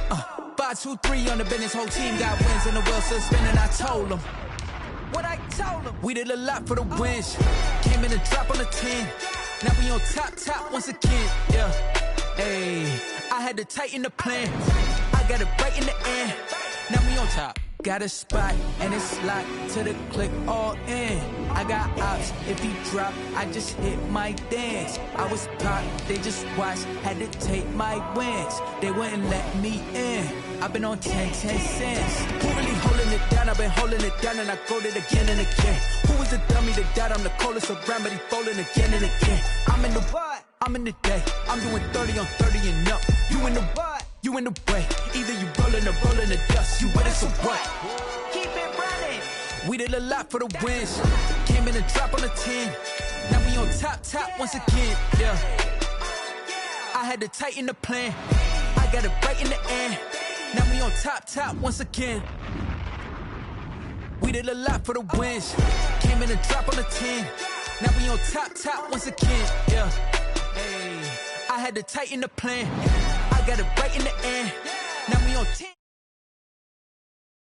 5, 2, 3 on the business. Whole team got wins and the wheels still spinning. I told them what I told them. We did a lot for the wins. Came in and drop on the 10. Now we on top once again. Yeah. Hey, I had to tighten the plan. I got it right in the end. Now we on top. Got a spot and it's locked to the click all in. I got ops, if he drop, I just hit my dance. I was popped, they just watched, had to take my wins. They wouldn't let me in. I've been on 10 cents. Who really holding it down? I've been holding it down and I go it again and again. Who was the dummy that died? I'm the coldest around, but he folding again and again. I'm in the what? I'm in the day. I'm doing 30 on 30 and up. You in the what? You in the way. Either you rolling or rolling the dust. You with us or what? Keep it running. We did a lot for the wins. Came in and drop on the 10. Now we on top once again. Yeah. I had to tighten the plan. I got it right in the end. Now we on top once again. We did a lot for the wins. Came in and drop on the 10. Now we on top once again. Yeah. Hey, I had to tighten the plan. I got it right in the end. Now we on 10.